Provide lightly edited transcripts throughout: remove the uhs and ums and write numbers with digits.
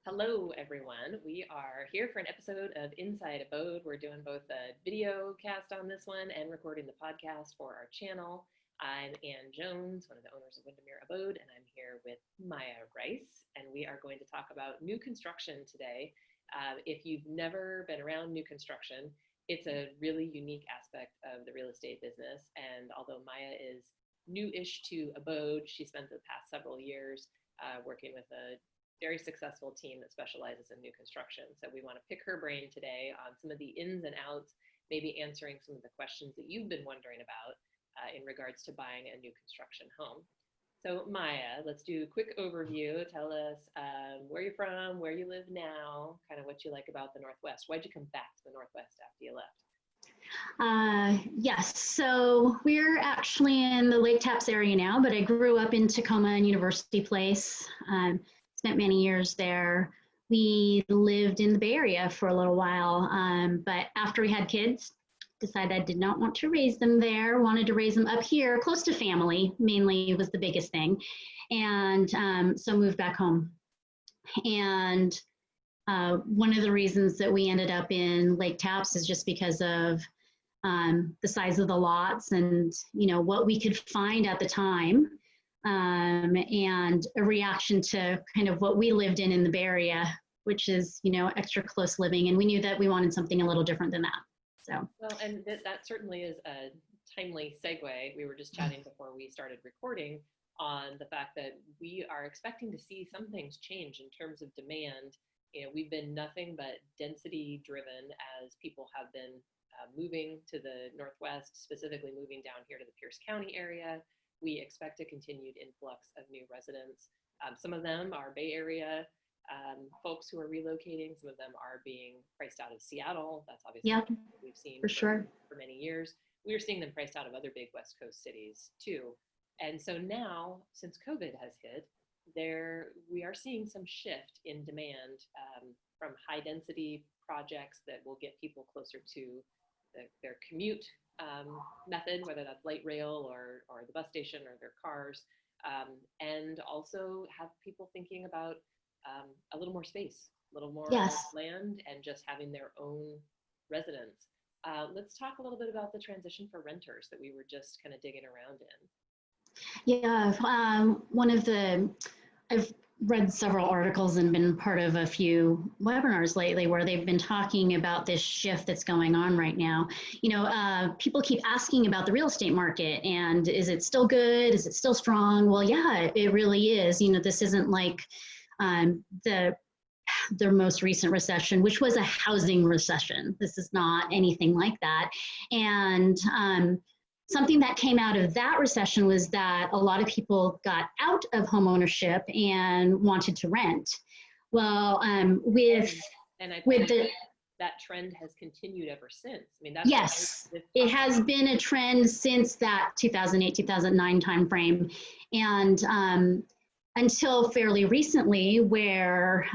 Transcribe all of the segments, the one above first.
Hello, everyone. We are here for an episode of Inside Abode. We're doing both a video cast on this one and recording the podcast for our channel. I'm Ann Jones, one of the owners of Windermere Abode, and I'm here with Maia Rice, and we are going to talk about new construction today. If you've never been around new construction, it's a really unique aspect of the real estate business, and although Maia is new-ish to Abode, she spent the past several years working with a very successful team that specializes in new construction. So we want to pick her brain today on some of the ins and outs, maybe answering some of the questions that you've been wondering about in regards to buying a new construction home. So Maia, let's do a quick overview. Tell us where you're from, where you live now, kind of what you like about the Northwest. Why'd you come back to the Northwest after you left? Yes, so we're actually in the Lake Tapps area now, but I grew up in Tacoma and University Place. Spent many years there. We lived in the Bay Area for a little while, but after we had kids, decided I did not want to raise them there, wanted to raise them up here, close to family, mainly was the biggest thing. And so moved back home. And one of the reasons that we ended up in Lake Tapps is just because of the size of the lots and, you know, what we could find at the time. And a reaction to kind of what we lived in the Bay Area, which is, you know, extra close living. And we knew that we wanted something a little different than that. So, well, and that certainly is a timely segue. We were just chatting before we started recording on the fact that we are expecting to see some things change in terms of demand. You know, we've been nothing but density driven as people have been moving to the Northwest, specifically moving down here to the Pierce County area. We expect a continued influx of new residents. Some of them are Bay Area folks who are relocating. Some of them are being priced out of Seattle. That's obviously what we've seen for many years. We are seeing them priced out of other big West Coast cities too. And so now, since COVID has hit, we are seeing some shift in demand from high density projects that will get people closer to their commute method, whether that's light rail or the bus station or their cars, and also have people thinking about a little more space, a little more land, and just having their own residence. Let's talk a little bit about the transition for renters that we were just kind of digging around in. Yeah, I've read several articles and been part of a few webinars lately where they've been talking about this shift that's going on right now. You know, people keep asking about the real estate market and is it still good? Is it still strong? Well, yeah, it really is. You know, this isn't like the most recent recession, which was a housing recession. This is not anything like that. And something that came out of that recession was that a lot of people got out of homeownership and wanted to rent. Well, that trend has continued ever since. I mean, it has been a trend since that 2008, 2009 timeframe, and until fairly recently, where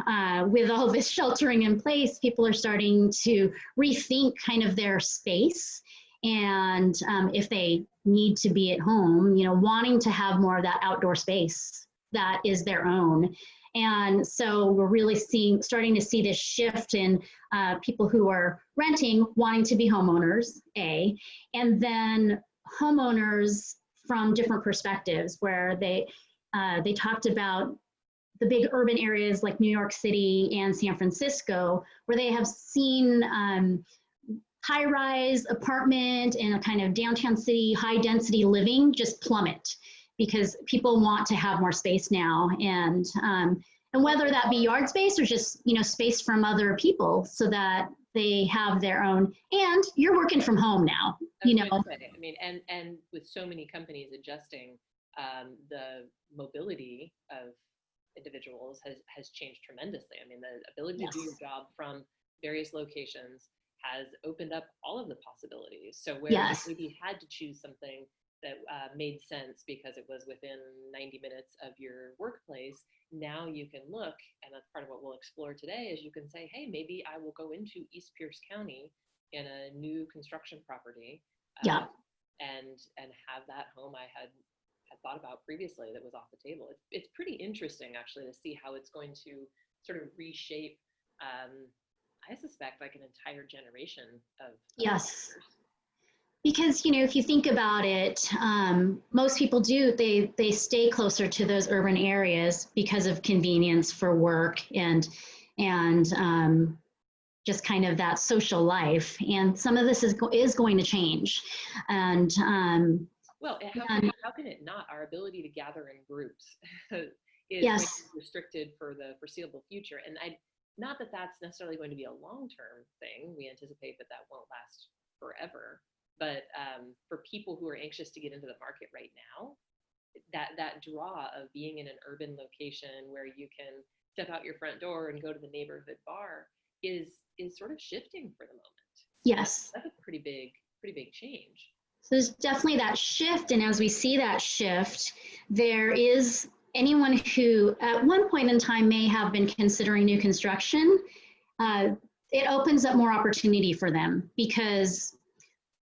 with all this sheltering in place, people are starting to rethink kind of their space. And if they need to be at home, you know, wanting to have more of that outdoor space that is their own. And so we're really starting to see this shift in people who are renting, wanting to be homeowners, and then homeowners from different perspectives, where they talked about the big urban areas like New York City and San Francisco, where they have seen high-rise apartment and a kind of downtown city, high-density living just plummet because people want to have more space now, and whether that be yard space or just, you know, space from other people so that they have their own. And you're working from home now, you know. I mean, and with so many companies adjusting, the mobility of individuals has changed tremendously. I mean, the ability to do your job from various locations has opened up all of the possibilities. So where you maybe had to choose something that made sense because it was within 90 minutes of your workplace, now you can look, and that's part of what we'll explore today, is you can say, hey, maybe I will go into East Pierce County in a new construction property and have that home I had thought about previously that was off the table. It's pretty interesting actually to see how it's going to sort of reshape, I suspect, like an entire generation of Yes. homeowners. Because, you know, if you think about it, most people do, they stay closer to those urban areas because of convenience for work and just kind of that social life. And some of this is going to change. And Well, how can it not? Our ability to gather in groups is going to yes, be restricted for the foreseeable future. And not that that's necessarily going to be a long-term thing. We anticipate that that won't last forever. But for people who are anxious to get into the market right now, that draw of being in an urban location where you can step out your front door and go to the neighborhood bar is sort of shifting for the moment. yes. That's a pretty big change. So there's definitely that shift. And as we see that shift, there is anyone who at one point in time may have been considering new construction. It opens up more opportunity for them because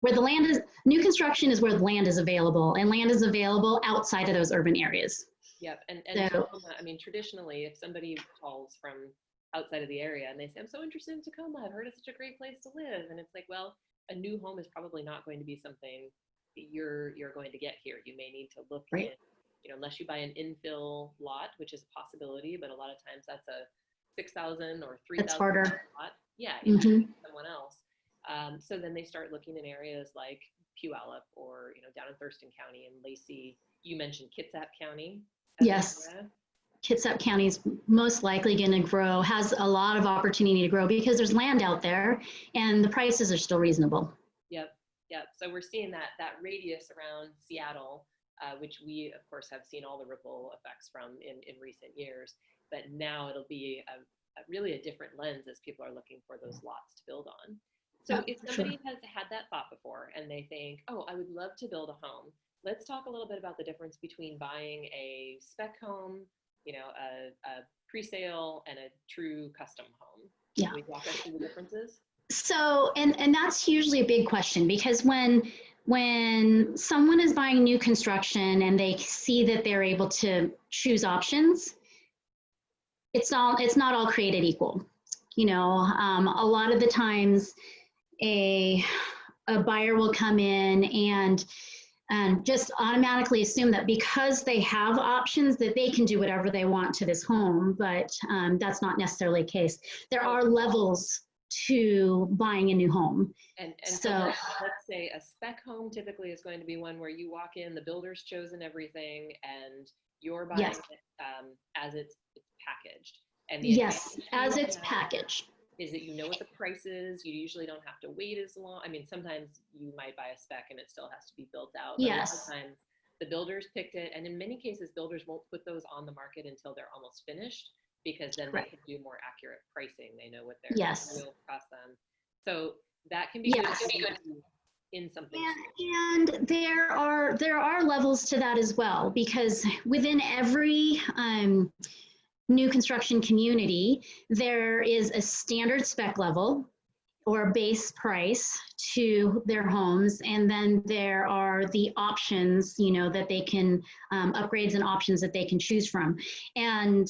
where the land is, new construction is where the land is available, and land is available outside of those urban areas. Yep. And So, Tacoma, I mean, traditionally, if somebody calls from outside of the area and they say, I'm so interested in Tacoma, I've heard it's such a great place to live. And it's like, well, a new home is probably not going to be something that you're going to get here. You may need to look right. in, you know, unless you buy an infill lot, which is a possibility, but a lot of times that's a 6,000 or 3,000 lot. Yeah, you have to find someone else. So then they start looking in areas like Puyallup or, you know, down in Thurston County and Lacey. You mentioned Kitsap County. Yes. Kitsap County is most likely going to grow, has a lot of opportunity to grow because there's land out there and the prices are still reasonable. Yep. So we're seeing that radius around Seattle, which we, of course, have seen all the ripple effects from in recent years. But now it'll be really a different lens as people are looking for those lots to build on. So if somebody has had that thought before and they think, oh, I would love to build a home, let's talk a little bit about the difference between buying a spec home, you know, a pre-sale and a true custom home. Yeah. Can we walk us through the differences? So, and that's usually a big question because when someone is buying new construction and they see that they're able to choose options, it's not all created equal. You know, a lot of the times a buyer will come in and just automatically assume that because they have options that they can do whatever they want to this home, but that's not necessarily the case. There are levels to buying a new home. And so let's say a spec home typically is going to be one where you walk in, the builder's chosen everything, and you're buying it as it's packaged. And the yes, as it's packaged. Is that you know what the price is. You usually don't have to wait as long. I mean, sometimes you might buy a spec and it still has to be built out. But yes. A lot of times the builders picked it. And in many cases, builders won't put those on the market until they're almost finished because then they can do more accurate pricing. They know what their will cost them. So that can be good in something. And there are levels to that as well, because within every new construction community, there is a standard spec level or base price to their homes. And then there are the options, you know, that they can, upgrades and options that they can choose from. And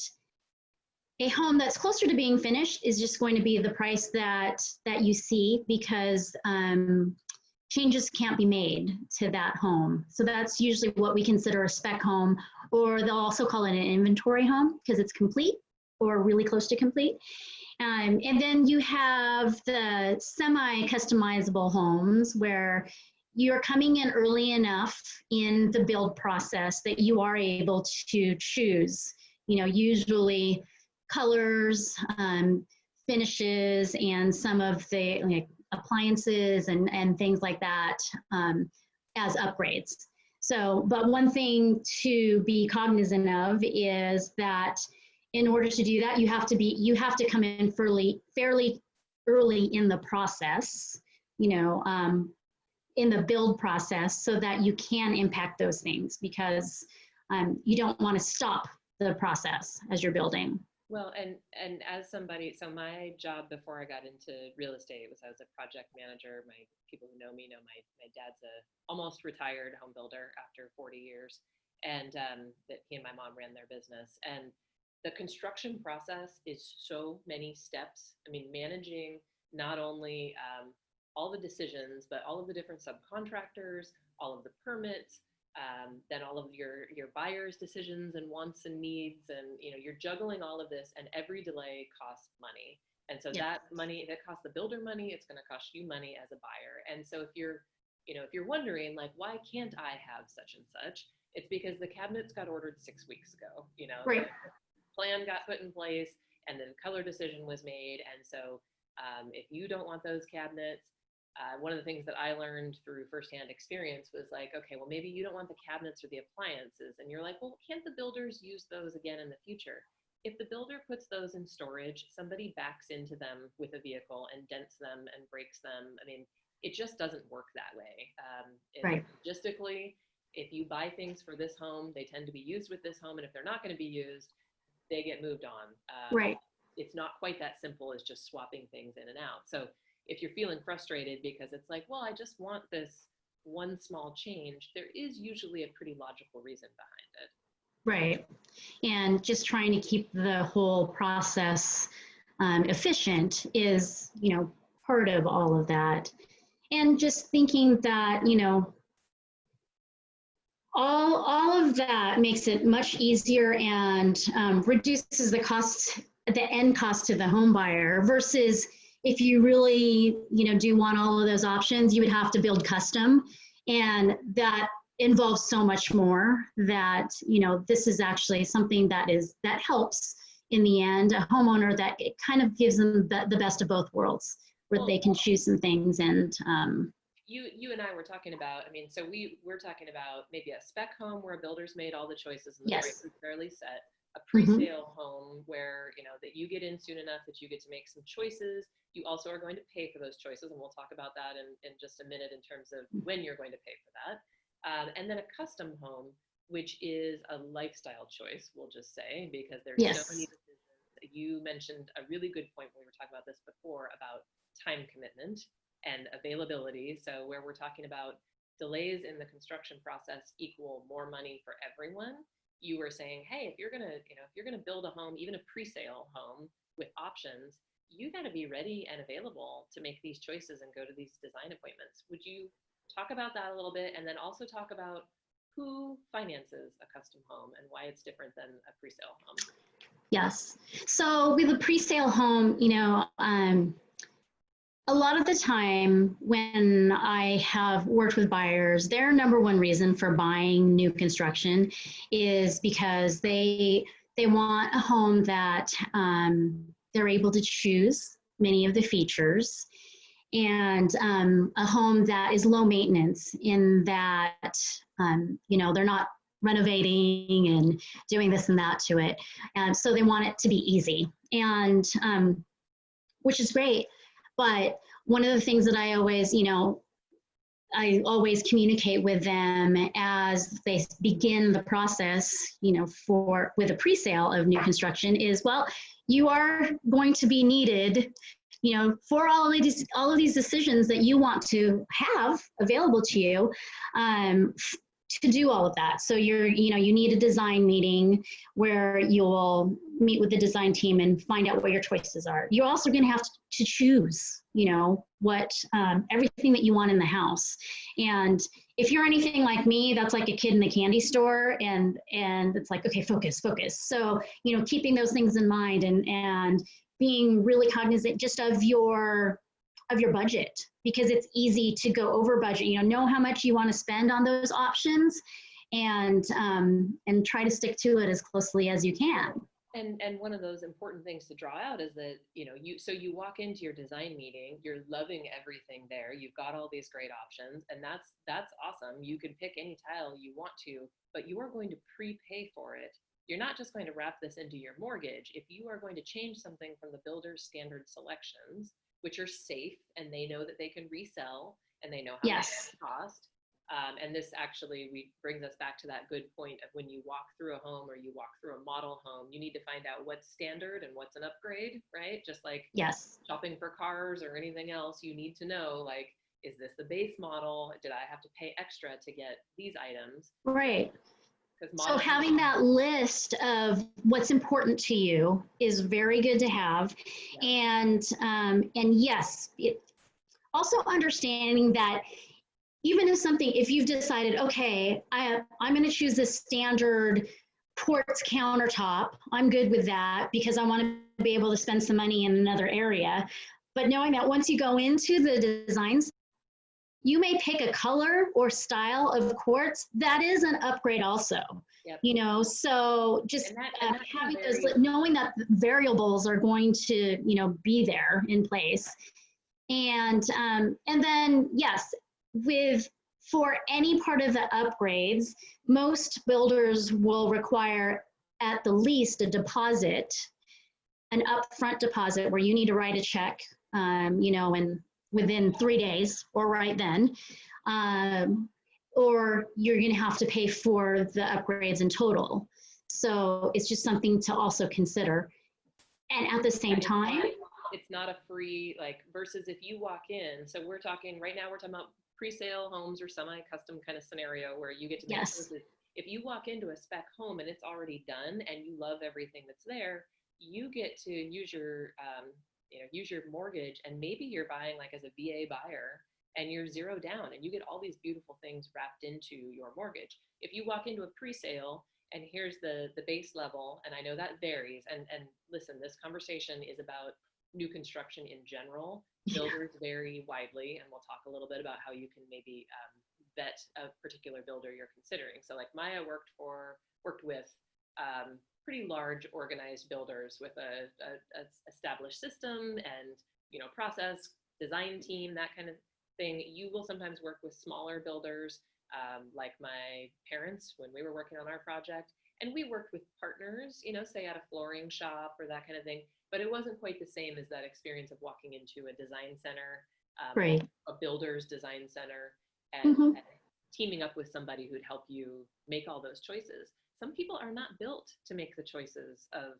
a home that's closer to being finished is just going to be the price that you see because changes can't be made to that home. So that's usually what we consider a spec home, or they'll also call it an inventory home because it's complete or really close to complete. And then you have the semi-customizable homes where you're coming in early enough in the build process that you are able to choose, you know, usually colors, finishes, and some of the appliances and things like that as upgrades. So, but one thing to be cognizant of is that in order to do that, you have to come in fairly early in the process, you know, in the build process, so that you can impact those things because you don't want to stop the process as you're building. Well, and as somebody, so my job before I got into real estate was I was a project manager. My people who know me know my dad's a almost retired home builder after 40 years, and that he and my mom ran their business. And the construction process is so many steps. I mean, managing not only all the decisions, but all of the different subcontractors, all of the permits, then all of your buyers' decisions and wants and needs, and you're juggling all of this, and every delay costs money. And so Yeah. that money that costs the builder money, it's going to cost you money as a buyer. And so if you're wondering like, why can't I have such and such? It's because the cabinets got ordered 6 weeks ago. Right. The plan got put in place, and then color decision was made. And so if you don't want those cabinets, one of the things that I learned through firsthand experience was like, okay, well, maybe you don't want the cabinets or the appliances. And you're like, well, can't the builders use those again in the future? If the builder puts those in storage, somebody backs into them with a vehicle and dents them and breaks them. I mean, it just doesn't work that way. Right. Logistically, if you buy things for this home, they tend to be used with this home. And if they're not going to be used, they get moved on. Right. It's not quite that simple as just swapping things in and out. So if you're feeling frustrated because it's like, well, I just want this one small change, there is usually a pretty logical reason behind it. Right. And just trying to keep the whole process efficient is, part of all of that. And just thinking that, all of that makes it much easier and reduces the cost, the end cost to the home buyer, versus if you really, do want all of those options, you would have to build custom, and that involves so much more that, this is actually something that helps in the end, a homeowner, that it kind of gives them the best of both worlds, where they can choose some things. And you and I were talking about, so we're talking about maybe a spec home where a builder's made all the choices and the Yes. price is fairly set. A pre-sale home where, that you get in soon enough that you get to make some choices. You also are going to pay for those choices, and we'll talk about that in just a minute in terms of when you're going to pay for that. And then a custom home, which is a lifestyle choice, we'll just say, because there's Yes. so many decisions. You mentioned a really good point when we were talking about this before about time commitment and availability. So where we're talking about delays in the construction process equal more money for everyone, you were saying, hey, if you're gonna build a home, even a pre-sale home with options, you got to be ready and available to make these choices and go to these design appointments. Would you talk about that a little bit, and then also talk about who finances a custom home and why it's different than a pre-sale home? Yes. So with a pre-sale home, a lot of the time when I have worked with buyers, their number one reason for buying new construction is because they want a home that they're able to choose many of the features, and a home that is low maintenance, in that they're not renovating and doing this and that to it, and so they want it to be easy, and which is great. But one of the things that I always communicate with them as they begin the process, with a pre-sale of new construction is, well, you are going to be needed, for all of these decisions that you want to have available to you, to do all of that. So you need a design meeting where you'll meet with the design team and find out what your choices are. You're also going to have to choose, what everything that you want in the house. And if you're anything like me, that's like a kid in the candy store, and it's like, okay, focus. So, keeping those things in mind, and being really cognizant just of your budget, because it's easy to go over budget. Know how much you want to spend on those options, and try to stick to it as closely as you can. And one of those important things to draw out is that, you walk into your design meeting, you're loving everything there. You've got all these great options, and that's awesome. You can pick any tile you want to, but you are going to prepay for it. You're not just going to wrap this into your mortgage. If you are going to change something from the builder's standard selections, which are safe and they know that they can resell and they know how much it cost. And this actually brings us back to that good point of when you walk through a home or you walk through a model home, you need to find out what's standard and what's an upgrade, right? Just like shopping for cars or anything else, you need to know, like, is this the base model? Did I have to pay extra to get these items? Right. So having that list of what's important to you is very good to have. Yeah. And yes, also understanding that even if you've decided, okay, I'm going to choose this standard quartz countertop, I'm good with that because I want to be able to spend some money in another area. But knowing that once you go into the designs, you may pick a color or style of quartz that is an upgrade also. Yep. You know, so just having those, knowing that variables are going to, you know, be there in place. And then, yes, for any part of the upgrades, most builders will require at the least a deposit, an upfront deposit where you need to write a check, you know, and within 3 days or right then, or you're going to have to pay for the upgrades in total. So it's just something to also consider. And at the same time, it's not a free, like, versus if you walk in. So we're talking right now, we're talking about pre-sale homes or semi-custom kind of scenario where you get to make choices. If you walk into a spec home and it's already done and you love everything that's there, you get to use your use your mortgage, and maybe you're buying like as a VA buyer and you're zero down and you get all these beautiful things wrapped into your mortgage. If you walk into a pre-sale and here's the base level, and I know that varies, and listen, this conversation is about new construction in general. Builders vary widely, and we'll talk a little bit about how you can maybe vet a particular builder you're considering. So like Maia worked with pretty large organized builders with a established system and, you know, process, design team, that kind of thing. You will sometimes work with smaller builders, like my parents when we were working on our project, and we worked with partners, you know, say at a flooring shop or that kind of thing, but it wasn't quite the same as that experience of walking into a design center, right. a builder's design center, and teaming up with somebody who'd help you make all those choices. Some people are not built to make the choices of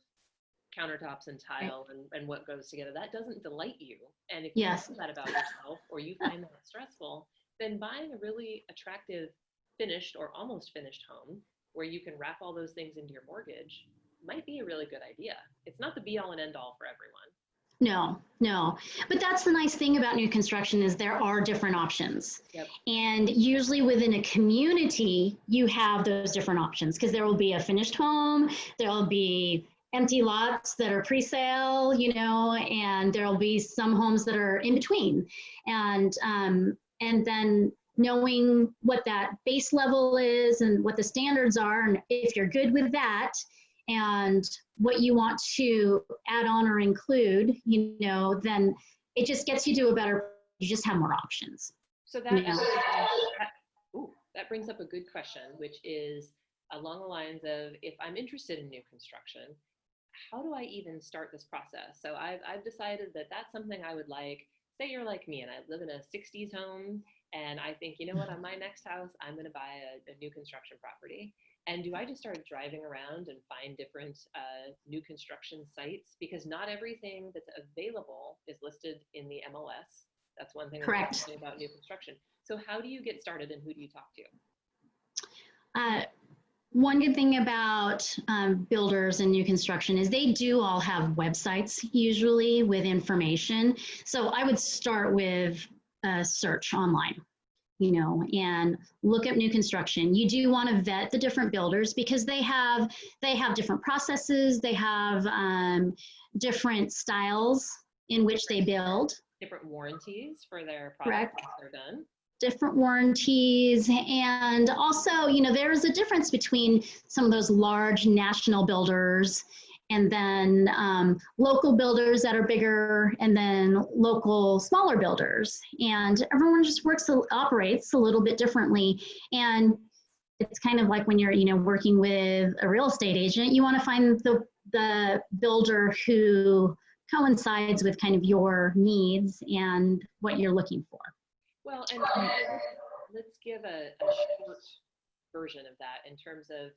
countertops and tile and what goes together. That doesn't delight you. And if you know that about yourself, or you find that stressful, then buying a really attractive finished or almost finished home where you can wrap all those things into your mortgage might be a really good idea. It's not the be all and end all for everyone. No. But that's the nice thing about new construction is there are different options. Yep. And usually within a community, you have those different options because there will be a finished home, there will be empty lots that are pre-sale, you know, and there will be some homes that are in between. And then knowing what that base level is and what the standards are, and if you're good with that, and what you want to add on or include, you know, then it just gets you to a better, you just have more options. So that brings up a good question, which is along the lines of, if I'm interested in new construction, how do I even start this process? So I've decided that that's something I would like. Say you're like me and I live in a 60s home and I think, you know what, on my next house, I'm going to buy a new construction property. And do I just start driving around and find different new construction sites? Because not everything that's available is listed in the MLS. That's one thing Correct. About new construction. So how do you get started and who do you talk to? One good thing about builders and new construction is they do all have websites usually with information. So I would start with a search online, you know, and look up new construction. You do want to vet the different builders because they have different processes. They have different styles in which they build. Different warranties for their products once they're done. Different warranties. And also, you know, there is a difference between some of those large national builders and then local builders that are bigger and then local smaller builders. And everyone just operates a little bit differently. And it's kind of like when you're, you know, working with a real estate agent, you want to find the builder who coincides with kind of your needs and what you're looking for. Well, and let's give a short version of that in terms of,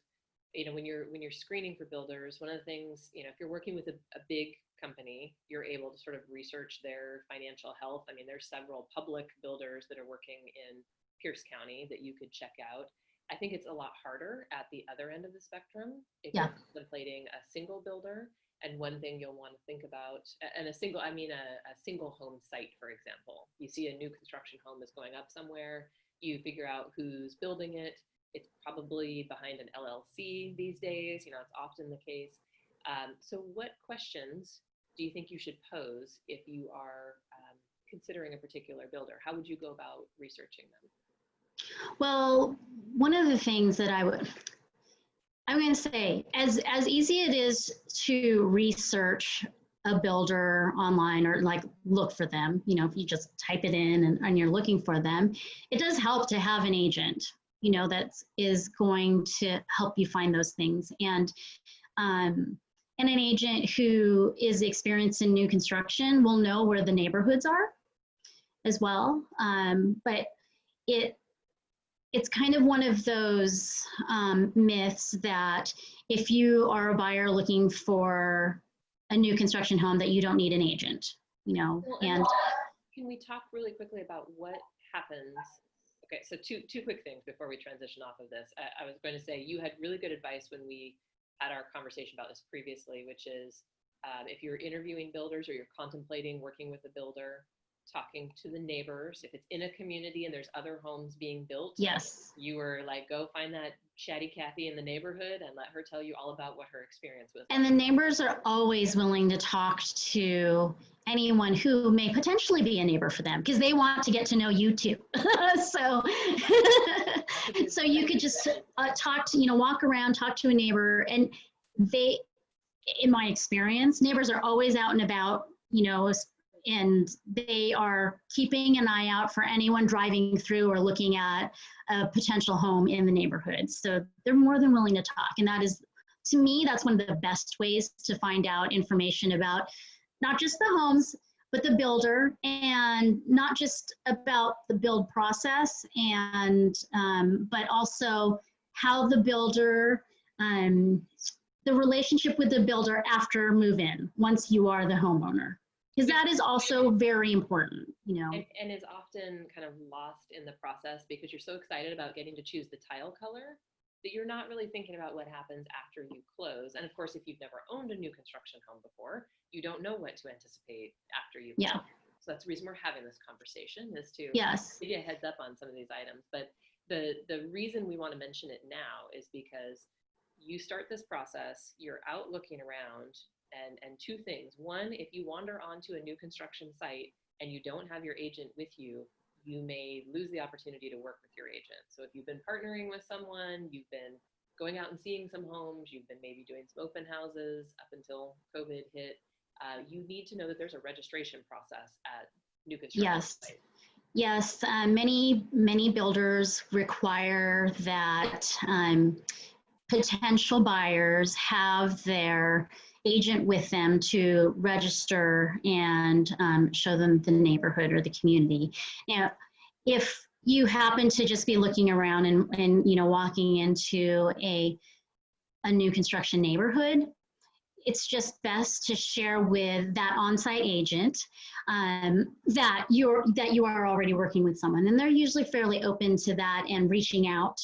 you know, when you're screening for builders, one of the things, you know, if you're working with a big company, you're able to sort of research their financial health. I mean, there's several public builders that are working in Pierce County that you could check out. I think it's a lot harder at the other end of the spectrum if Yeah. you're contemplating a single builder. And one thing you'll want to think about, and a single, I mean a single home site, for example. You see a new construction home is going up somewhere, you figure out who's building it. It's probably behind an LLC these days, you know, it's often the case. So what questions do you think you should pose if you are considering a particular builder? How would you go about researching them? Well, one of the things that I'm going to say, as easy it is to research a builder online or like look for them, you know, if you just type it in and you're looking for them, it does help to have an agent, you know, that is going to help you find those things. And an agent who is experienced in new construction will know where the neighborhoods are as well. But it's kind of one of those myths that if you are a buyer looking for a new construction home that you don't need an agent, you know. Well, and can we talk really quickly about what happens? Okay, so two quick things before we transition off of this. I was going to say you had really good advice when we had our conversation about this previously, which is if you're interviewing builders or you're contemplating working with a builder, talking to the neighbors. If it's in a community and there's other homes being built, yes, you were like, go find that chatty Kathy in the neighborhood and let her tell you all about what her experience was. and the neighbors are always willing to talk to anyone who may potentially be a neighbor for them because they want to get to know you too. so so you could just talk to, you know, walk around, talk to a neighbor, and they, in my experience, neighbors are always out and about, you know, and they are keeping an eye out for anyone driving through or looking at a potential home in the neighborhood. So they're more than willing to talk. And that is, to me, that's one of the best ways to find out information about not just the homes, but the builder, and not just about the build process, and but also how the builder, the relationship with the builder after move in, once you are the homeowner. Because that is also very important, you know. And is often kind of lost in the process because you're so excited about getting to choose the tile color that you're not really thinking about what happens after you close. And of course, if you've never owned a new construction home before, you don't know what to anticipate after you close. So that's the reason we're having this conversation, is to give you a heads up on some of these items. But the reason we want to mention it now is because you start this process, you're out looking around, and two things. One, if you wander onto a new construction site and you don't have your agent with you, you may lose the opportunity to work with your agent. So if you've been partnering with someone, you've been going out and seeing some homes, you've been maybe doing some open houses up until COVID hit, you need to know that there's a registration process at new construction sites. Yes, many builders require that potential buyers have their agent with them to register and show them the neighborhood or the community. Now, if you happen to just be looking around and you know, walking into a new construction neighborhood, it's just best to share with that on-site agent that you are already working with someone, and they're usually fairly open to that and reaching out.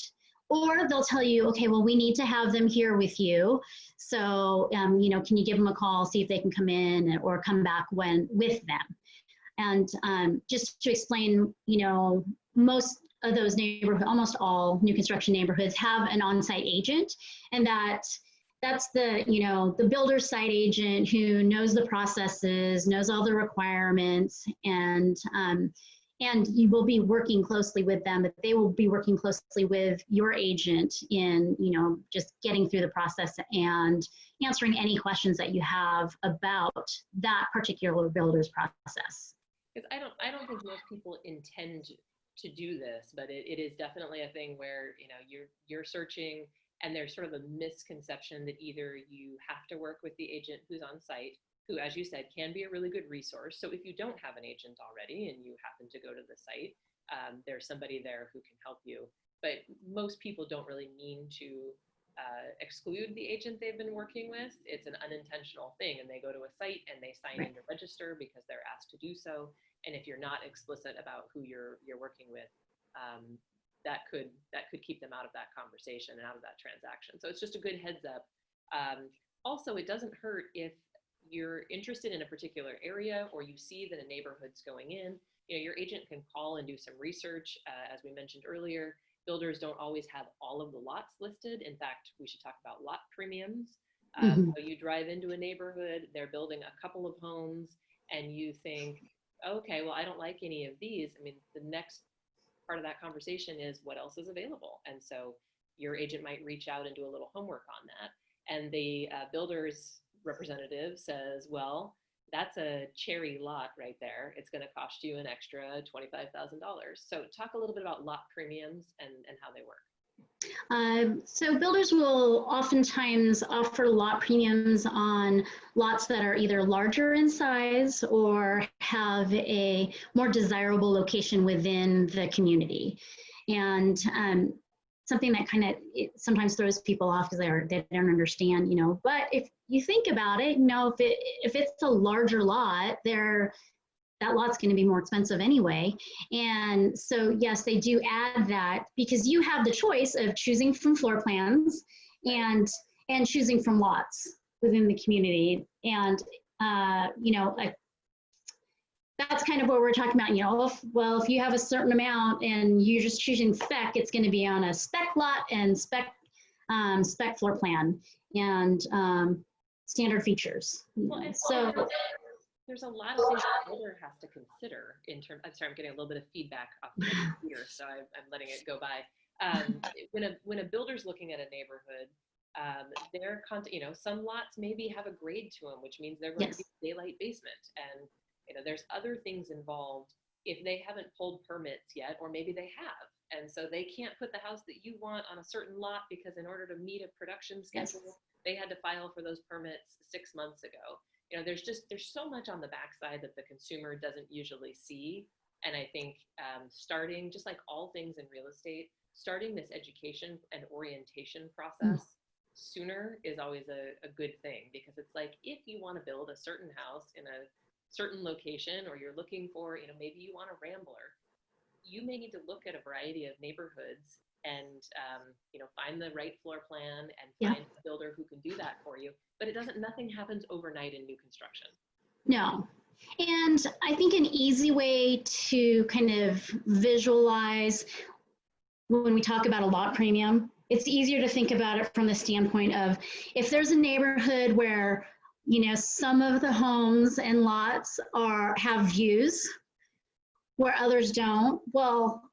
Or they'll tell you, okay, well, we need to have them here with you. So, you know, can you give them a call, see if they can come in or come back with them? And just to explain, you know, most of those neighborhoods, almost all new construction neighborhoods have an on-site agent, and that's the, you know, the builder site agent who knows the processes, knows all the requirements, and you will be working closely with them, but they will be working closely with your agent in, you know, just getting through the process and answering any questions that you have about that particular builder's process. Because I don't think most people intend to do this, but it is definitely a thing where, you know, you're searching, and there's sort of a misconception that either you have to work with the agent who's on site, who, as you said, can be a really good resource. So if you don't have an agent already and you happen to go to the site, there's somebody there who can help you. But most people don't really mean to exclude the agent they've been working with. It's an unintentional thing, and they go to a site and they sign in to register because they're asked to do so. And if you're not explicit about who you're working with, that could keep them out of that conversation and out of that transaction. So it's just a good heads up. Also, it doesn't hurt if you're interested in a particular area or you see that a neighborhood's going in. Your agent can call and do some research. As we mentioned earlier, builders don't always have all of the lots listed. In fact, we should talk about lot premiums. So you drive into a neighborhood, they're building a couple of homes, and you think, okay, well, I don't like any of these. I mean, the next part of that conversation is what else is available. And so your agent might reach out and do a little homework on that. And the builder's representative says, well, that's a cherry lot right there. It's going to cost you an extra $25,000. So talk a little bit about lot premiums and how they work. So builders will oftentimes offer lot premiums on lots that are either larger in size or have a more desirable location within the community. And something that kind of sometimes throws people off because they don't understand, but if you think about it, if it's a larger lot, that lot's going to be more expensive anyway. And so, yes, they do add that because you have the choice of choosing from floor plans and choosing from lots within the community. And, that's kind of what we're talking about, if you have a certain amount and you're just choosing spec, it's going to be on a spec lot and spec floor plan and standard features. Well, so there's a lot of things the builder has to consider in terms. I'm sorry, I'm getting a little bit of feedback off the computer, so I'm letting it go by. When a builder's looking at a neighborhood, some lots maybe have a grade to them, which means they're going to be daylight basement, and there's other things involved if they haven't pulled permits yet, or maybe they have, and so they can't put the house that you want on a certain lot because in order to meet a production schedule, they had to file for those permits 6 months ago. There's so much on the backside that the consumer doesn't usually see. And I think starting, just like all things in real estate, starting this education and orientation process sooner is always a good thing, because it's like, if you want to build a certain house in a certain location, or you're looking for, maybe you want a rambler, you may need to look at a variety of neighborhoods and find the right floor plan and find a builder who can do that for you. But nothing happens overnight in new construction. No. And I think an easy way to kind of visualize when we talk about a lot premium, it's easier to think about it from the standpoint of, if there's a neighborhood where, some of the homes and lots have views where others don't, well,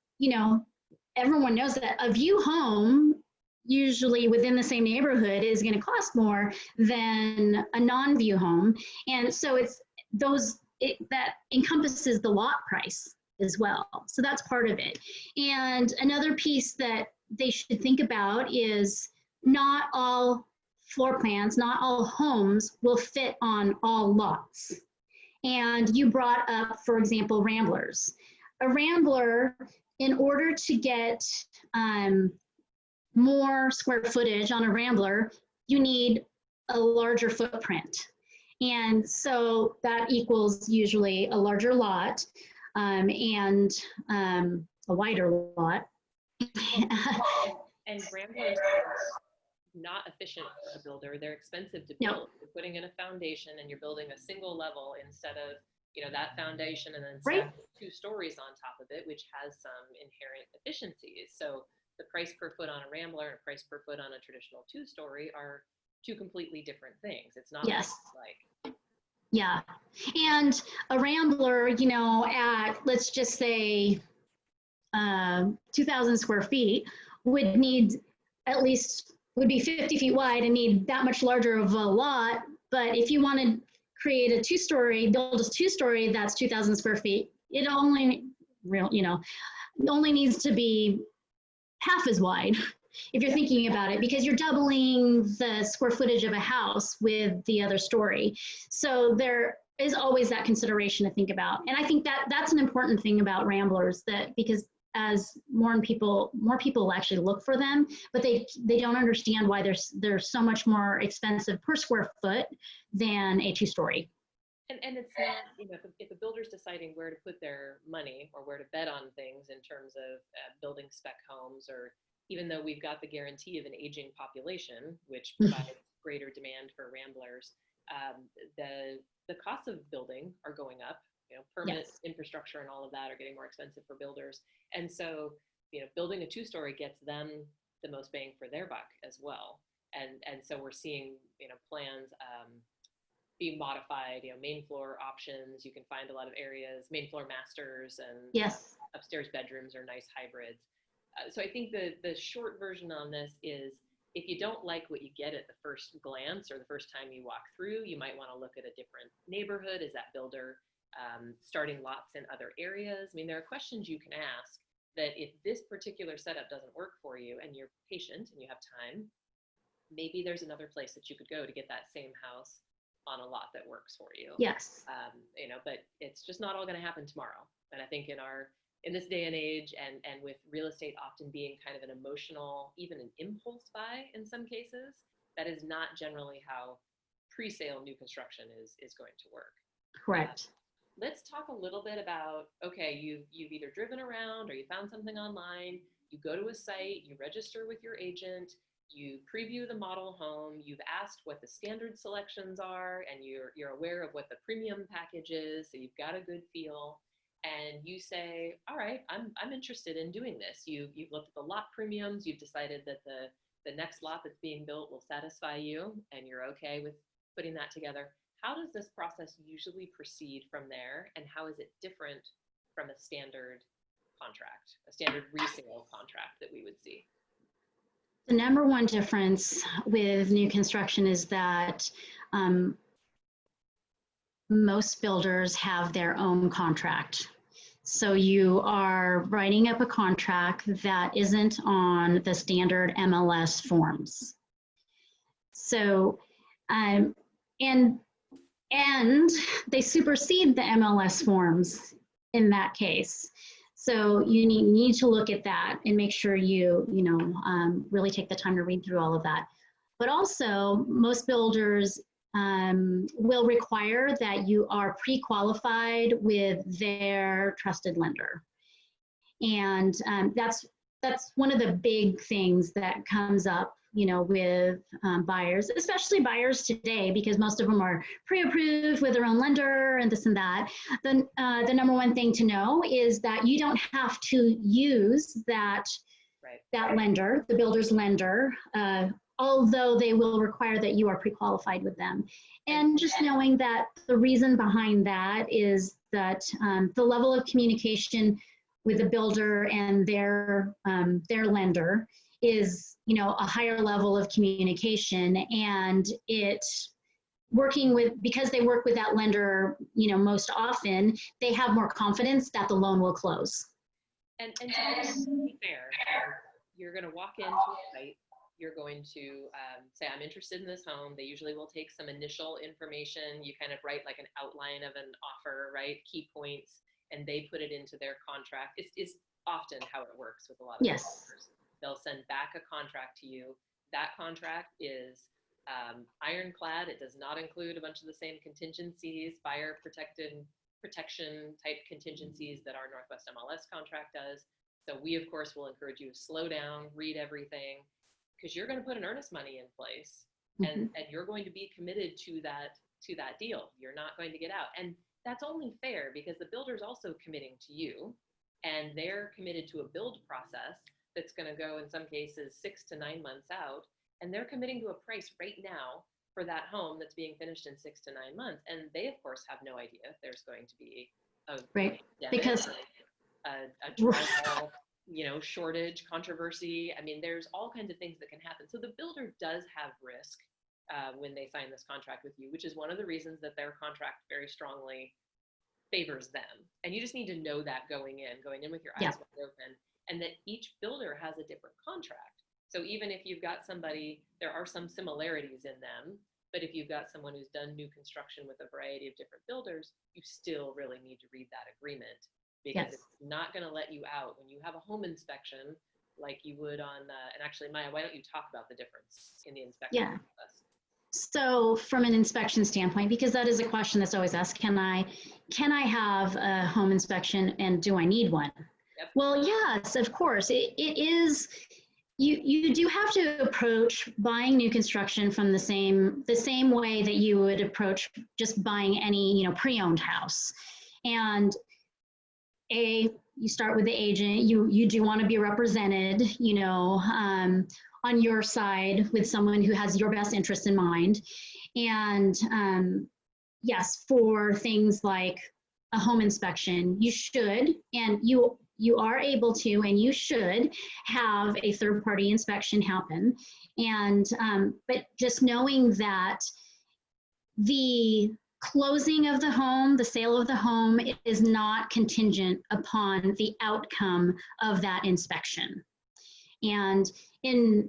everyone knows that a view home usually within the same neighborhood is going to cost more than a non-view home. And so that encompasses the lot price as well. So that's part of it. And another piece that they should think about is not all floor plans, not all homes will fit on all lots. And you brought up, for example, ramblers. A rambler, in order to get more square footage on a rambler, you need a larger footprint. And so that equals usually a larger lot and a wider lot. And ramblers are not efficient for a builder. They're expensive to build. You're putting in a foundation and you're building a single level instead of that foundation and then stack 2 stories on top of it, which has some inherent efficiencies. So the price per foot on a rambler and price per foot on a traditional 2-story are 2 completely different things. It's not like. Yeah. And a rambler, at, let's just say 2,000 square feet would be 50 feet wide and need that much larger of a lot. But if you want to create a 2-story, build a 2-story, that's 2,000 square feet. It only needs to be half as wide if you're thinking about it, because you're doubling the square footage of a house with the other story. So there is always that consideration to think about. And I think that's an important thing about ramblers, that because as more people actually look for them, but they don't understand why they're so much more expensive per square foot than a 2-story. And it's not, if a builder's deciding where to put their money or where to bet on things in terms of building spec homes, or even though we've got the guarantee of an aging population, which provides greater demand for ramblers, the costs of building are going up. Permanent Yes. infrastructure and all of that are getting more expensive for builders. And so, building a two-story gets them the most bang for their buck as well. And so we're seeing, plans be modified, main floor options. You can find a lot of areas, main floor masters, and Yes. upstairs bedrooms are nice hybrids. So I think the short version on this is, if you don't like what you get at the first glance or the first time you walk through, you might want to look at a different neighborhood. Is that builder starting lots in other areas? I mean, there are questions you can ask that if this particular setup doesn't work for you and you're patient and you have time, maybe there's another place that you could go to get that same house on a lot that works for you. Yes. But it's just not all going to happen tomorrow. And I think in this day and age, and with real estate often being kind of an emotional, even an impulse buy in some cases, that is not generally how pre-sale new construction is going to work. Correct. Let's talk a little bit about, okay, you've either driven around or you found something online, you go to a site, you register with your agent, you preview the model home, you've asked what the standard selections are, and you're aware of what the premium package is, so you've got a good feel, and you say, all right, I'm interested in doing this. You've looked at the lot premiums, you've decided that the next lot that's being built will satisfy you, and you're okay with putting that together. How does this process usually proceed from there, and how is it different from a standard contract, a standard resale contract that we would see? The number one difference with new construction is that most builders have their own contract. So you are writing up a contract that isn't on the standard MLS forms. So, and they supersede the MLS forms in that case. So you need to look at that and make sure you really take the time to read through all of that. But also, most builders will require that you are pre-qualified with their trusted lender. And that's one of the big things that comes up, with buyers, especially buyers today, because most of them are pre-approved with their own lender and this and that. The number one thing to know is that you don't have to use that lender, the builder's lender, although they will require that you are pre-qualified with them. And just knowing that the reason behind that is that the level of communication with the builder and their lender is, a higher level of communication, and because they work with that lender, most often, they have more confidence that the loan will close. And to be fair, you're going to walk into a site, you're going to say, I'm interested in this home. They usually will take some initial information. You kind of write like an outline of an offer, right? Key points, and they put it into their contract. It's often how it works with a lot of developers. They'll send back a contract to you. That contract is ironclad. It does not include a bunch of the same contingencies, buyer protection type contingencies that our Northwest MLS contract does. So we, of course, will encourage you to slow down, read everything, because you're going to put an earnest money in place, and you're going to be committed to that deal. You're not going to get out. And that's only fair because the builder's also committing to you, and they're committed to a build process that's going to go, in some cases, 6 to 9 months out, and they're committing to a price right now for that home that's being finished in 6 to 9 months. And they, of course, have no idea if there's going to be a drywall, shortage, controversy. I mean, there's all kinds of things that can happen. So the builder does have risk when they sign this contract with you, which is one of the reasons that their contract very strongly favors them. And you just need to know that going in with your eyes wide open, and that each builder has a different contract. So even if you've got somebody, there are some similarities in them, but if you've got someone who's done new construction with a variety of different builders, you still really need to read that agreement, because it's not going to let you out when you have a home inspection like you would on, and actually, Maya, why don't you talk about the difference in the inspection process? So from an inspection standpoint, because that is a question that's always asked, can I have a home inspection and do I need one? Yep. Well, yes, of course. It is, you do have to approach buying new construction from the same way that you would approach just buying any, pre-owned house. And you start with the agent. You do want to be represented, on your side with someone who has your best interest in mind. And yes, for things like a home inspection, you should, and you are able to, and you should have a third-party inspection happen. And but just knowing that the closing of the home, the sale of the home, is not contingent upon the outcome of that inspection. And in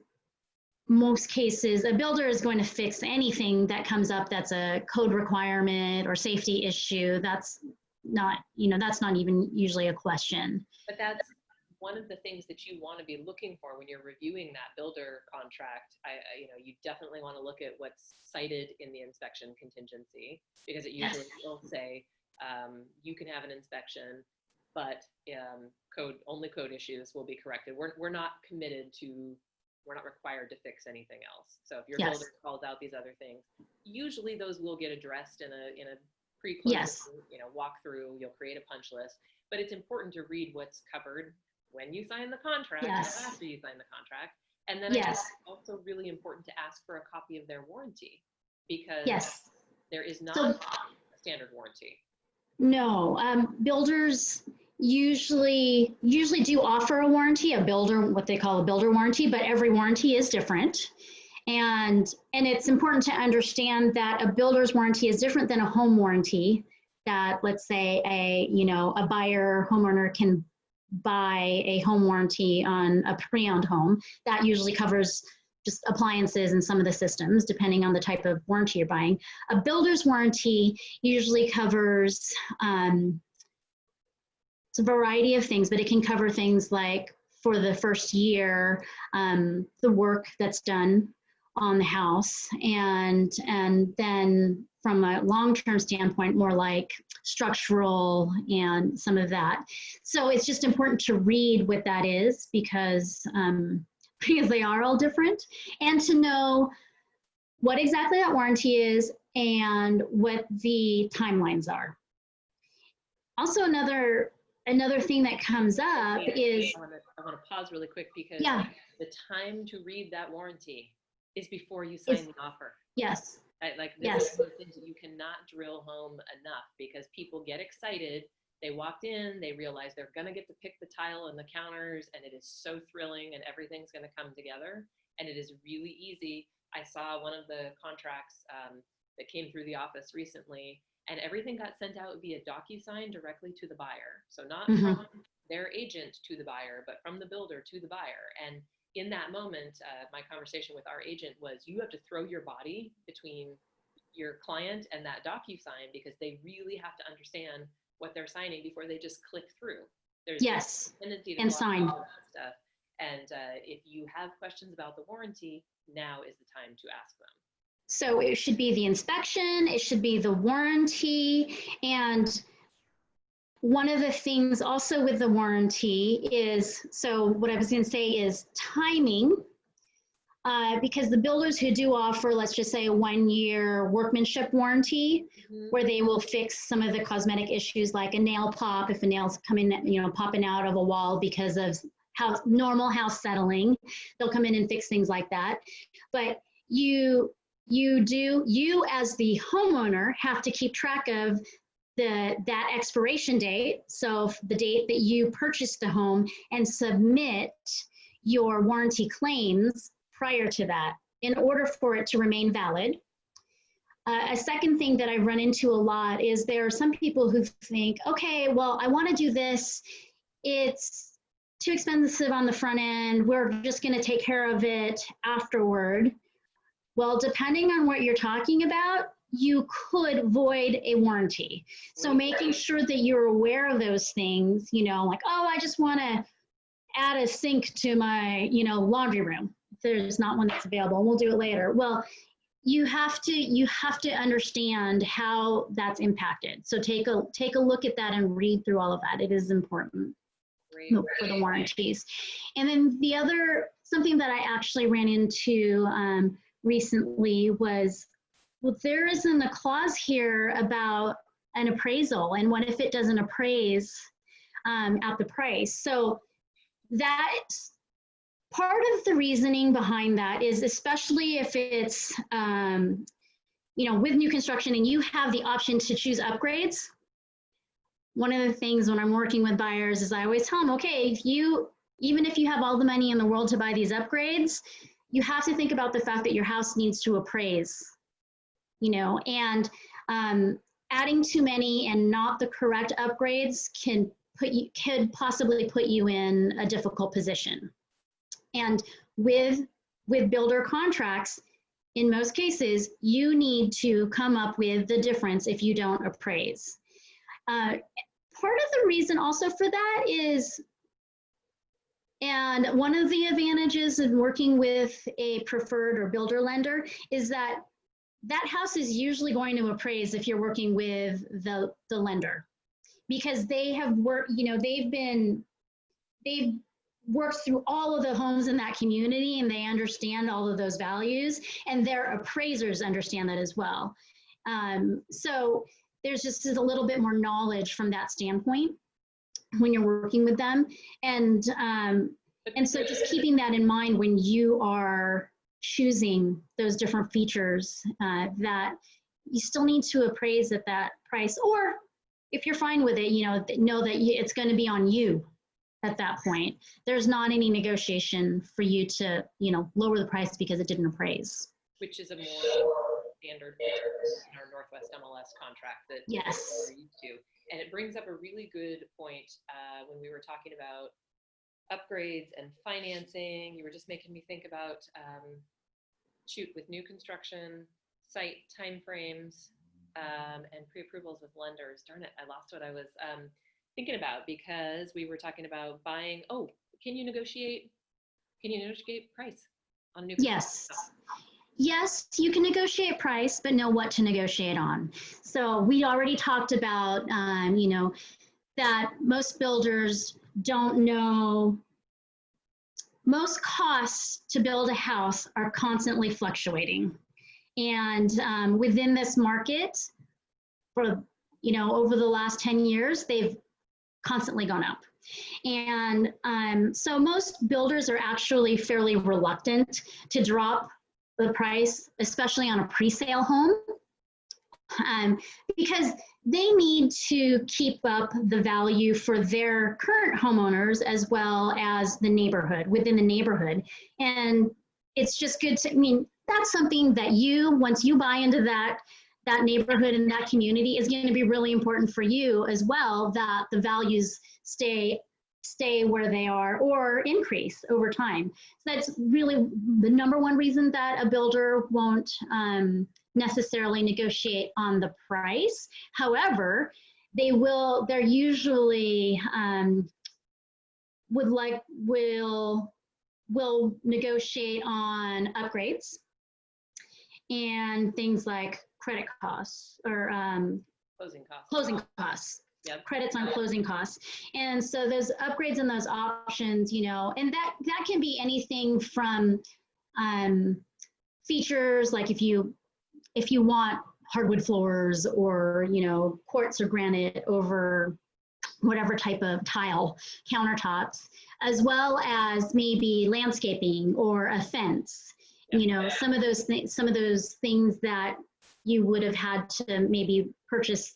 most cases, a builder is going to fix anything that comes up that's a code requirement or safety issue. That's not, that's not even usually a question. But that's one of the things that you want to be looking for when you're reviewing that builder contract. You definitely want to look at what's cited in the inspection contingency, because it usually will say you can have an inspection, but only code issues will be corrected. We're not committed to, we're not required to fix anything else. So if your builder calls out these other things, usually those will get addressed in a pre-closing, walkthrough. You'll create a punch list, but it's important to read what's covered when you sign the contract, not after you sign the contract. And then it's also really important to ask for a copy of their warranty, because there is not a standard warranty. No, builders usually do offer a warranty, what they call a builder warranty, but every warranty is different. And it's important to understand that a builder's warranty is different than a home warranty, that let's say a buyer homeowner can buy a home warranty on a pre-owned home. That usually covers just appliances and some of the systems, depending on the type of warranty you're buying. A builder's warranty usually covers it's a variety of things, but it can cover things like, for the first year, the work that's done on the house, and then from a long-term standpoint, more like structural and some of that. So it's just important to read what that is, because they are all different, and to know what exactly that warranty is and what the timelines are. Also, another thing that comes up is, I want to pause really quick, because the time to read that warranty is before you sign the offer. Yes. Like this is one of the things that you cannot drill home enough, because people get excited. They walked in, they realize they're going to get to pick the tile and the counters, and it is so thrilling, and everything's going to come together, and it is really easy. I saw one of the contracts that came through the office recently, and everything got sent out via DocuSign directly to the buyer. So not from their agent to the buyer, but from the builder to the buyer. And in that moment, my conversation with our agent was, you have to throw your body between your client and that DocuSign, because they really have to understand what they're signing before they just click through. There's a tendency to sign stuff. And if you have questions about the warranty, now is the time to ask them. So it should be the inspection, it should be the warranty. And one of the things also with the warranty is, so what I was going to say is timing, because the builders who do offer, let's just say, a 1-year workmanship warranty, where they will fix some of the cosmetic issues, like a nail pop, if a nail's coming, popping out of a wall because of normal house settling, they'll come in and fix things like that. But you as the homeowner have to keep track of that expiration date, so the date that you purchased the home, and submit your warranty claims prior to that in order for it to remain valid. A second thing that I run into a lot is there are some people who think, okay, well, I want to do this. It's too expensive on the front end. We're just going to take care of it afterward. Well, depending on what you're talking about, you could void a warranty. So making sure that you're aware of those things, like, oh, I just want to add a sink to my, laundry room. There's not one that's available, and we'll do it later. Well, you have to understand how that's impacted. So take a look at that and read through all of that. It is important for the warranties. And then the other, something that I actually ran into recently was, well, there isn't a clause here about an appraisal, and what if it doesn't appraise at the price? So that's part of the reasoning behind that is, especially if it's with new construction and you have the option to choose upgrades. One of the things when I'm working with buyers is I always tell them, okay, even if you have all the money in the world to buy these upgrades, you have to think about the fact that your house needs to appraise, and adding too many and not the correct upgrades could possibly put you in a difficult position. And with builder contracts, in most cases, you need to come up with the difference if you don't appraise. Part of the reason also for that is, and one of the advantages of working with a preferred or builder lender is that house is usually going to appraise if you're working with the lender, because they have worked, they've worked through all of the homes in that community and they understand all of those values, and their appraisers understand that as well. So there's just a little bit more knowledge from that standpoint when you're working with them. And so just keeping that in mind when you are choosing those different features, that you still need to appraise at that price, or if you're fine with it, know that it's going to be on you at that point. There's not any negotiation for you to, lower the price because it didn't appraise. Which is a more standard feature in our Northwest MLS contract that yes, we're used to. And it brings up a really good point when we were talking about upgrades and financing. You were just making me think about with new construction, site timeframes, and pre-approvals with lenders. Darn it, I lost what I was thinking about, because we were talking about buying. Oh, can you negotiate price on new construction? Yes, you can negotiate price, but know what to negotiate on. So we already talked about, that most builders don't know. Most costs to build a house are constantly fluctuating. And within this market, for, over the last 10 years, they've constantly gone up. And so most builders are actually fairly reluctant to drop the price, especially on a pre-sale home, because they need to keep up the value for their current homeowners as well as the neighborhood, within the neighborhood. And it's just good to, that's something that once you buy into that neighborhood and that community, is going to be really important for you as well, that the values stay where they are or increase over time. So that's really the number one reason that a builder won't necessarily negotiate on the price. However, they're usually will negotiate on upgrades and things like credit costs or closing costs. Yep. Credits on closing costs. And so those upgrades and those options, and that can be anything from features, like if you want hardwood floors or, quartz or granite over whatever type of tile countertops, as well as maybe landscaping or a fence. Yep. Some of those things that you would have had to maybe purchase,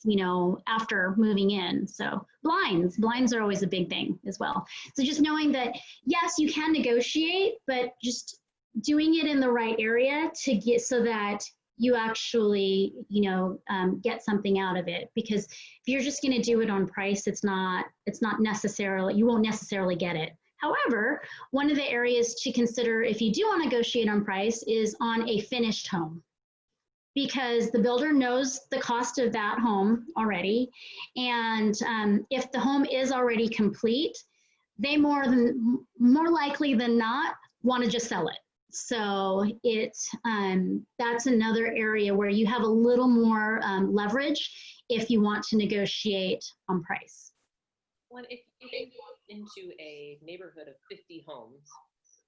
after moving in. So blinds are always a big thing as well. So just knowing that, yes, you can negotiate, but just doing it in the right area to get, so that you actually, get something out of it. Because if you're just going to do it on price, it's not necessarily, you won't necessarily get it. However, one of the areas to consider if you do want to negotiate on price is on a finished home, because the builder knows the cost of that home already. And if the home is already complete, they more likely than not want to just sell it. So that's another area where you have a little more leverage if you want to negotiate on price. Well, if you walk into a neighborhood of 50 homes,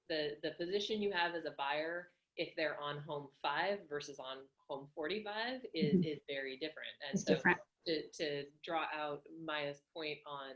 the position you have as a buyer, if they're on home 5 versus on home 45, is very different. And it's so different. to draw out Maya's point on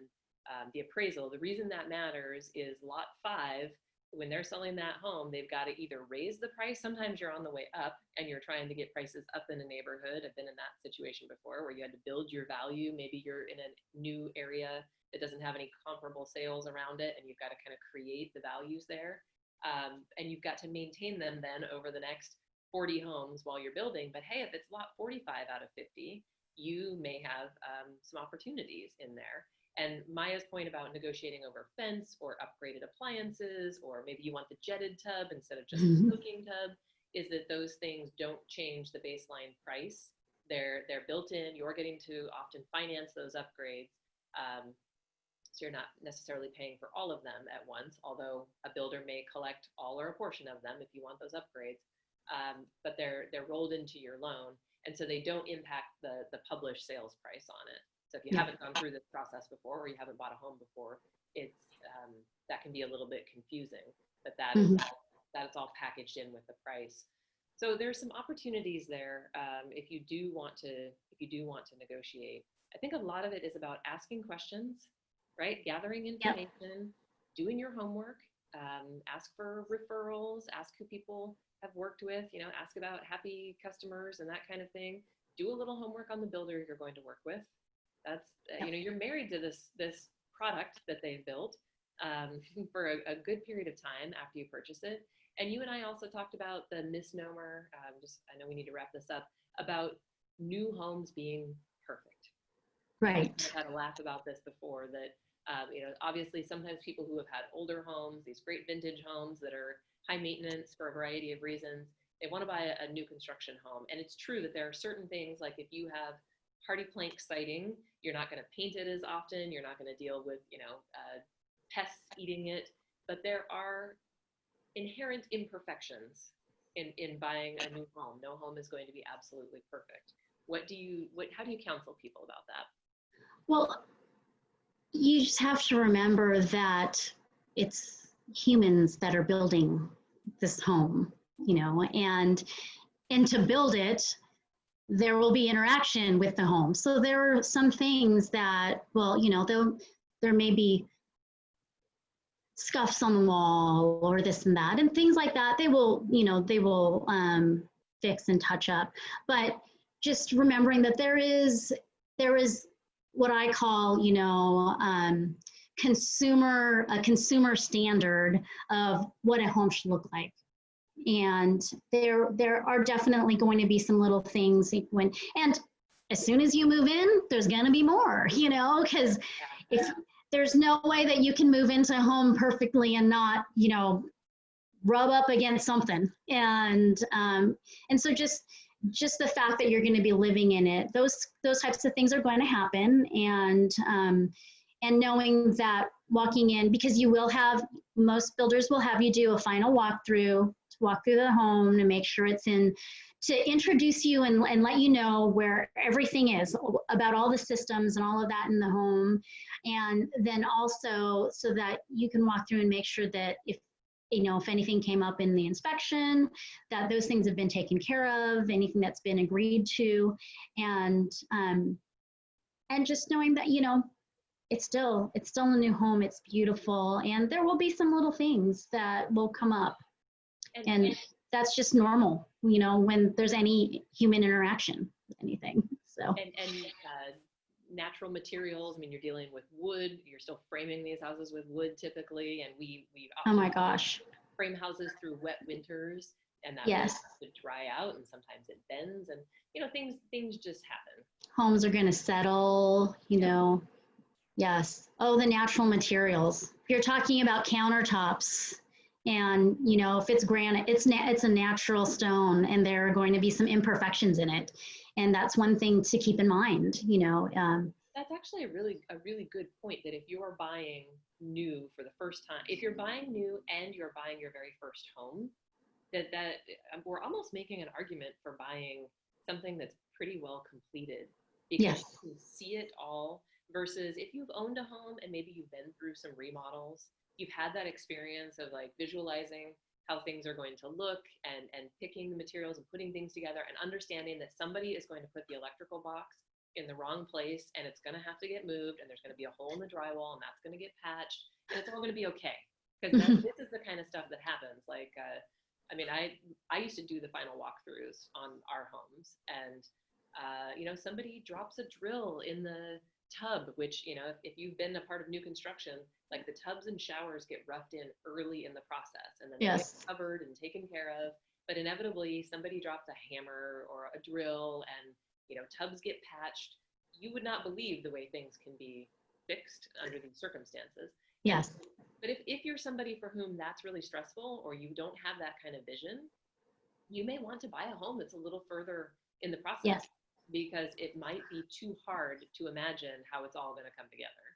the appraisal, the reason that matters is lot 5, when they're selling that home, they've got to either raise the price. Sometimes you're on the way up and you're trying to get prices up in a neighborhood. I've been in that situation before where you had to build your value. Maybe you're in a new area that doesn't have any comparable sales around it, and you've got to kind of create the values there. And you've got to maintain them then over the next 40 homes while you're building. But hey, if it's lot 45 out of 50, you may have some opportunities in there. And Maya's point about negotiating over fence or upgraded appliances, or maybe you want the jetted tub instead of just the soaking tub, is that those things don't change the baseline price. They're built in. You're getting to often finance those upgrades. So you're not necessarily paying for all of them at once, although a builder may collect all or a portion of them if you want those upgrades. But they're rolled into your loan, and so they don't impact the published sales price on it. So if you haven't gone through this process before, or you haven't bought a home before, it's that can be a little bit confusing. But that is all packaged in with the price. So there's some opportunities there if you do want to negotiate. I think a lot of it is about asking questions, right? Gathering information, doing your homework, ask for referrals, ask who people have worked with, ask about happy customers and that kind of thing. Do a little homework on the builder you're going to work with. That's, you're married to this product that they've built for a good period of time after you purchase it. And you and I also talked about the misnomer, I know we need to wrap this up, about new homes being perfect. Right. I've had a laugh about this before that, obviously sometimes people who have had older homes, these great vintage homes that are high maintenance for a variety of reasons, they want to buy a new construction home. And it's true that there are certain things, like if you have hardy plank siding, you're not going to paint it as often, you're not going to deal with, pests eating it, but there are inherent imperfections in buying a new home. No home is going to be absolutely perfect. How do you counsel people about that? Well, you just have to remember that it's humans that are building this home, and to build it, there will be interaction with the home. So there are some things that, there may be scuffs on the wall or this and that, and things like that. They will fix and touch up. But just remembering that there is what I call, a consumer standard of what a home should look like. And there are definitely going to be some little things and as soon as you move in, there's going to be more, because if there's no way that you can move into a home perfectly and not, rub up against something. And so just the fact that you're going to be living in it, those types of things are going to happen. And knowing that walking in, because most builders will have you do a final walkthrough, to walk through the home to make sure it's to introduce you and let you know where everything is, about all the systems and all of that in the home. And then also so that you can walk through and make sure that if anything came up in the inspection, that those things have been taken care of, anything that's been agreed to, and just knowing that, it's still a new home, it's beautiful, and there will be some little things that will come up. And that's just normal, when there's any human interaction with anything. So. And natural materials. I mean, you're dealing with wood. You're still framing these houses with wood typically, and we oh my gosh, frame houses through wet winters, and that yes, wood to dry out, and sometimes it bends, and things just happen. Homes are going to settle, Yes. Oh, the natural materials. If you're talking about countertops, and if it's granite, it's a natural stone, and there are going to be some imperfections in it, and that's one thing to keep in mind. That's actually a really good point. That if you're buying new for the first time, if you're buying new and you're buying your very first home, that we're almost making an argument for buying something that's pretty well completed because Yes. you can see it all versus if you've owned a home and maybe you've been through some remodels, you've had that experience of like visualizing how things are going to look and picking the materials and putting things together and understanding that somebody is going to put the electrical box in the wrong place and it's going to have to get moved and there's going to be a hole in the drywall and that's going to get patched and it's all going to be okay because this is the kind of stuff that happens. Like I mean, I used to do the final walkthroughs on our homes, and you know, somebody drops a drill in the tub, which, you know, if you've been a part of new construction, like the tubs and showers get roughed in early in the process, and then they get Yes. covered and taken care of. But inevitably, somebody drops a hammer or a drill, and you know, tubs get patched. You would not believe the way things can be fixed under these circumstances. And Yes. but if you're somebody for whom that's really stressful or you don't have that kind of vision, you may want to buy a home that's a little further in the process Yes. because it might be too hard to imagine how it's all going to come together.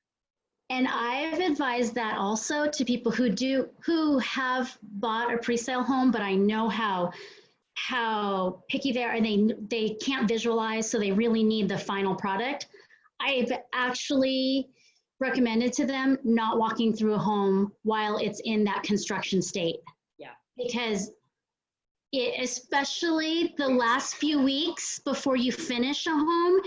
And I've advised that also to people who have bought a pre-sale home, but I know how picky they are and they can't visualize, so they really need the final product. I've actually recommended to them not walking through a home while it's in that construction state. Yeah. Because especially the last few weeks before you finish a home,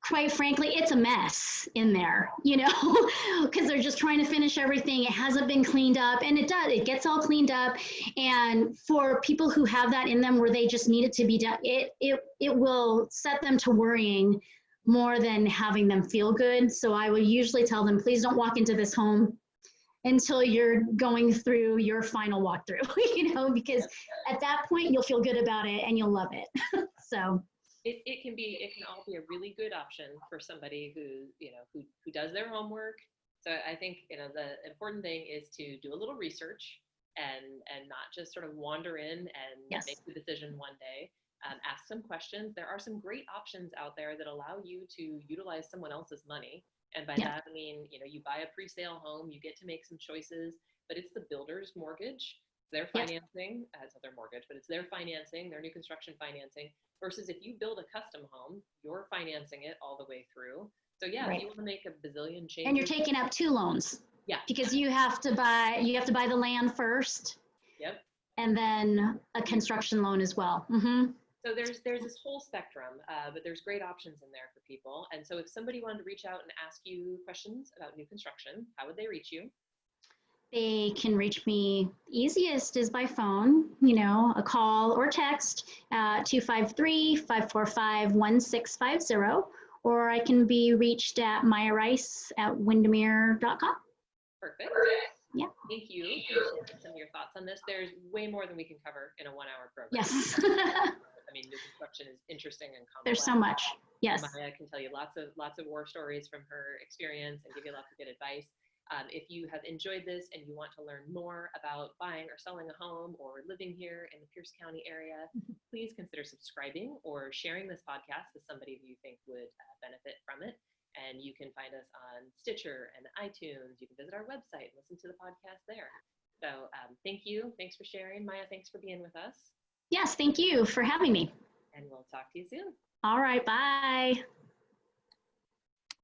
quite frankly, it's a mess in there, you know, because they're just trying to finish everything. It hasn't been cleaned up, and it gets all cleaned up. And for people who have that in them where they just need it to be done, it will set them to worrying more than having them feel good. So I will usually tell them, please don't walk into this home until you're going through your final walkthrough, you know, because at that point you'll feel good about it and you'll love it. So it can all be a really good option for somebody who, you know, who does their homework. So I think, you know, the important thing is to do a little research and not just sort of wander in and yes. make the decision one day. Ask some questions. There are some great options out there that allow you to utilize someone else's money. And by that, I mean, you know, you buy a pre-sale home, you get to make some choices, but it's the builder's mortgage. Their financing, it's not their mortgage, but it's their financing, their new construction financing, versus if you build a custom home, you're financing it all the way through. So yeah, if you want to make a bazillion changes. And you're taking up 2 loans. Yeah. Because you have to buy the land first. Yep. And then a construction loan as well. Mm-hmm. So there's this whole spectrum, but there's great options in there for people. And so if somebody wanted to reach out and ask you questions about new construction, how would they reach you? They can reach me. Easiest is by phone, you know, a call or text at 253-545-1650, or I can be reached at Maia Rice at windermere.com. Perfect. Yeah. Thank you for sharing some of your thoughts on this. There's way more than we can cover in a 1-hour program. Yes. I mean, new construction is interesting and complex. There's so much. Yes. Maia can tell you lots of war stories from her experience and give you lots of good advice. If you have enjoyed this and you want to learn more about buying or selling a home or living here in the Pierce County area, please consider subscribing or sharing this podcast with somebody who you think would benefit from it. And you can find us on Stitcher and iTunes. You can visit our website and listen to the podcast there. So thank you. Thanks for sharing. Maia, thanks for being with us. Yes, thank you for having me. And we'll talk to you soon. All right, bye.